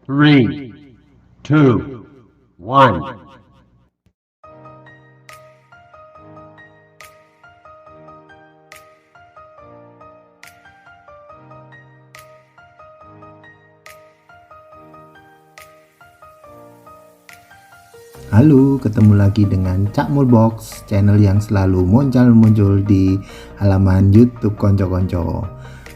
Three, two, one. Halo, ketemu lagi dengan Cak Mulbox, channel yang selalu muncul di halaman YouTube Konco-Konco.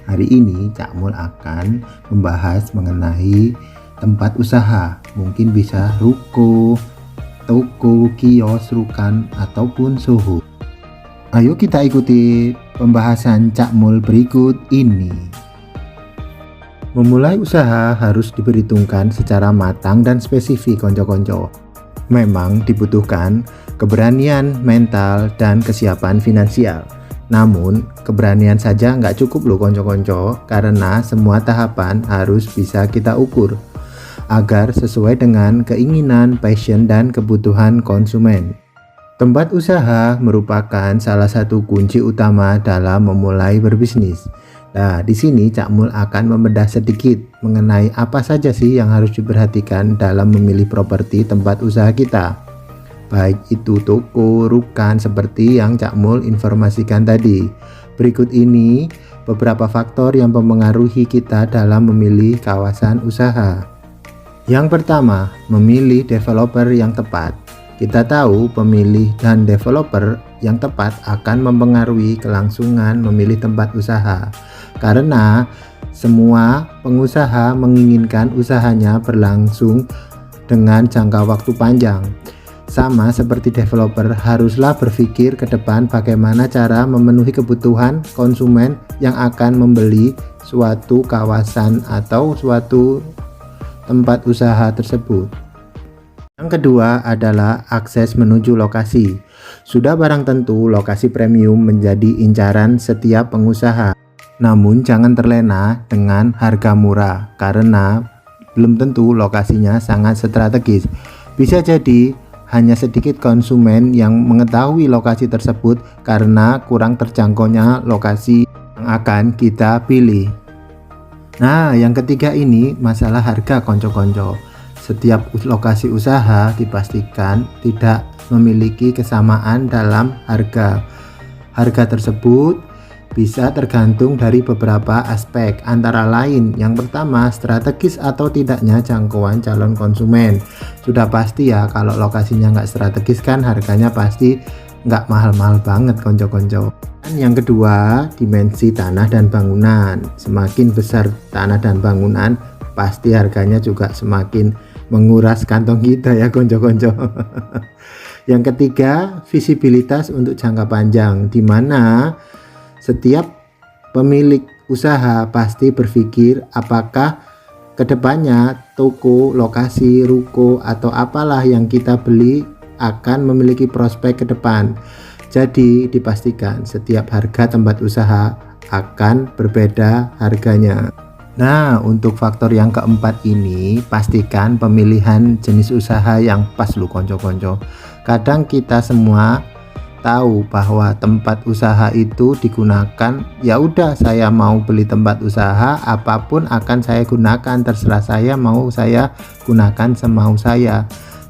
Hari ini Cak Mul akan membahas mengenai tempat usaha, mungkin bisa ruko, toko, kios, rukan, ataupun soho. Ayo kita ikuti pembahasan Cak Mul berikut ini. Memulai usaha harus diperhitungkan secara matang dan spesifik, konco-konco. Memang dibutuhkan keberanian mental dan kesiapan finansial. Namun, keberanian saja nggak cukup loh konco-konco, karena semua tahapan harus bisa kita ukur agar sesuai dengan keinginan, passion, dan kebutuhan konsumen. Tempat usaha merupakan salah satu kunci utama dalam memulai berbisnis. Nah, di sini Cak Mul akan membedah sedikit mengenai apa saja sih yang harus diperhatikan dalam memilih properti tempat usaha kita. Baik itu toko, rukan, seperti yang Cak Mul informasikan tadi. Berikut ini beberapa faktor yang mempengaruhi kita dalam memilih kawasan usaha. Yang pertama, memilih developer yang tepat. Kita tahu pemilih dan developer yang tepat akan mempengaruhi kelangsungan memilih tempat usaha. Karena semua pengusaha menginginkan usahanya berlangsung dengan jangka waktu panjang. Sama seperti developer, haruslah berpikir ke depan bagaimana cara memenuhi kebutuhan konsumen yang akan membeli suatu kawasan atau suatu tempat usaha tersebut. Yang kedua adalah akses menuju lokasi. Sudah barang tentu lokasi premium menjadi incaran setiap pengusaha. Namun jangan terlena dengan harga murah, karena belum tentu lokasinya sangat strategis. Bisa jadi hanya sedikit konsumen yang mengetahui lokasi tersebut karena kurang terjangkaunya lokasi yang akan kita pilih. Nah, yang ketiga ini masalah harga, konco-konco. Setiap lokasi usaha dipastikan tidak memiliki kesamaan dalam harga. Harga tersebut bisa tergantung dari beberapa aspek, antara lain yang pertama strategis atau tidaknya jangkauan calon konsumen. Sudah pasti ya, kalau lokasinya nggak strategis kan harganya pasti nggak mahal-mahal banget, konco-konco. Dan yang kedua, dimensi tanah dan bangunan. Semakin besar tanah dan bangunan, pasti harganya juga semakin menguras kantong kita ya, konco-konco. Yang ketiga, visibilitas untuk jangka panjang, di mana setiap pemilik usaha pasti berpikir apakah kedepannya toko, lokasi, ruko, atau apalah yang kita beli akan memiliki prospek ke depan. Jadi dipastikan setiap harga tempat usaha akan berbeda harganya. Nah, untuk faktor yang keempat ini, pastikan pemilihan jenis usaha yang pas lu konco-konco. Kadang kita semua tahu bahwa tempat usaha itu digunakan, ya udah saya mau beli tempat usaha apapun akan saya gunakan, terserah saya mau saya gunakan semau saya.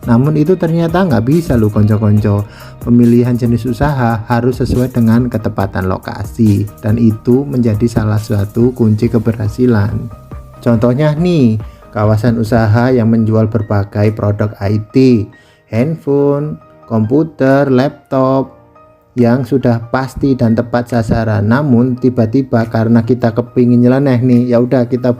Namun itu ternyata nggak bisa loh konco-konco. Pemilihan jenis usaha harus sesuai dengan ketepatan lokasi, dan itu menjadi salah satu kunci keberhasilan. Contohnya nih, kawasan usaha yang menjual berbagai produk IT, handphone, komputer, laptop, yang sudah pasti dan tepat sasaran. Namun tiba-tiba karena kita kepingin nyeleneh nih, ya udah kita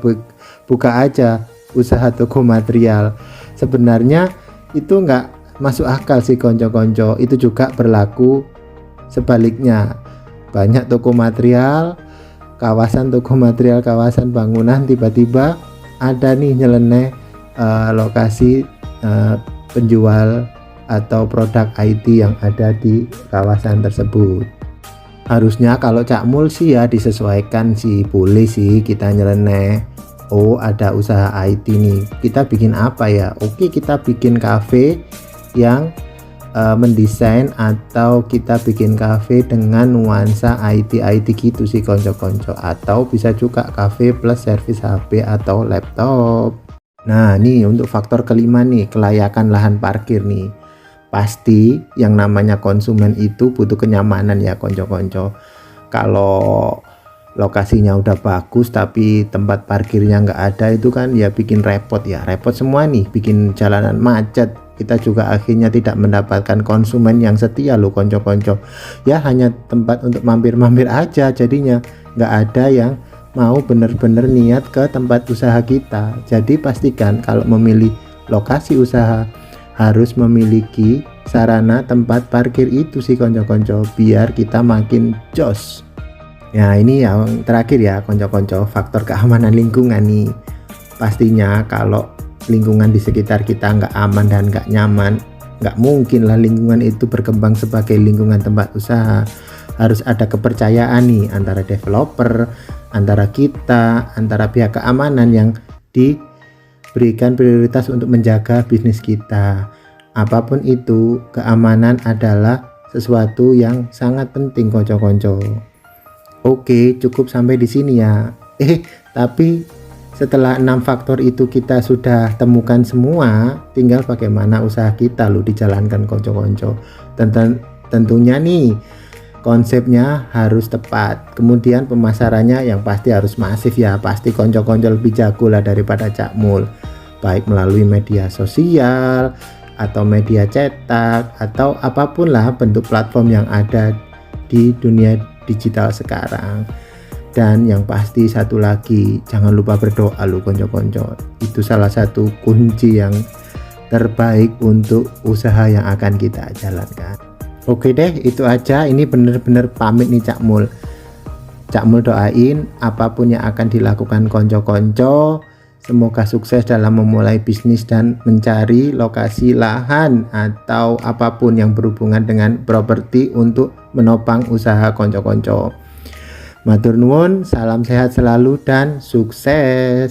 buka aja usaha toko material. Sebenarnya itu nggak masuk akal sih, konco-konco. Itu juga berlaku sebaliknya. Banyak toko material, kawasan toko material, kawasan bangunan, tiba-tiba ada nih nyeleneh lokasi penjual atau produk IT yang ada di kawasan tersebut. Harusnya kalau Cak Mul sih ya disesuaikan sih, boleh sih kita nyeleneh. Oh, ada usaha IT nih, kita bikin apa ya? Oke, kita bikin cafe yang mendesain, atau kita bikin cafe dengan nuansa IT gitu sih konco-konco. Atau bisa juga cafe plus servis HP atau laptop. Nah, nih untuk faktor kelima nih, kelayakan lahan parkir nih. Pasti yang namanya konsumen itu butuh kenyamanan ya konco-konco. Kalau lokasinya udah bagus tapi tempat parkirnya nggak ada, itu kan ya bikin repot ya. Repot semua nih, bikin jalanan macet. Kita juga akhirnya tidak mendapatkan konsumen yang setia loh konco-konco. Ya hanya tempat untuk mampir-mampir aja jadinya. Nggak ada yang mau bener-bener niat ke tempat usaha kita. Jadi pastikan kalau memilih lokasi usaha harus memiliki sarana tempat parkir itu sih konco-konco, biar kita makin jos. Ya ini yang terakhir ya konco-konco, faktor keamanan lingkungan nih. Pastinya kalau lingkungan di sekitar kita nggak aman dan nggak nyaman, nggak mungkin lah lingkungan itu berkembang sebagai lingkungan tempat usaha. Harus ada kepercayaan nih antara developer, antara kita, antara pihak keamanan yang diberikan prioritas untuk menjaga bisnis kita. Apapun itu, keamanan adalah sesuatu yang sangat penting konco-konco. Oke, cukup sampai di sini ya. Tapi setelah 6 faktor itu kita sudah temukan semua, tinggal bagaimana usaha kita lo dijalankan konco-konco. Tentunya nih konsepnya harus tepat, kemudian pemasarannya yang pasti harus masif ya. Pasti konco-konco lebih jago lah daripada Cak Mul, baik melalui media sosial atau media cetak atau apapun lah bentuk platform yang ada di dunia digital sekarang. Dan yang pasti satu lagi, jangan lupa berdoa lo konco-konco. Itu salah satu kunci yang terbaik untuk usaha yang akan kita jalankan. Oke deh, itu aja. Ini bener-bener pamit nih Cak Mul. Cak Mul doain apapun yang akan dilakukan konco-konco, semoga sukses dalam memulai bisnis dan mencari lokasi lahan atau apapun yang berhubungan dengan properti untuk menopang usaha konco-konco. Matur nuwun, salam sehat selalu dan sukses.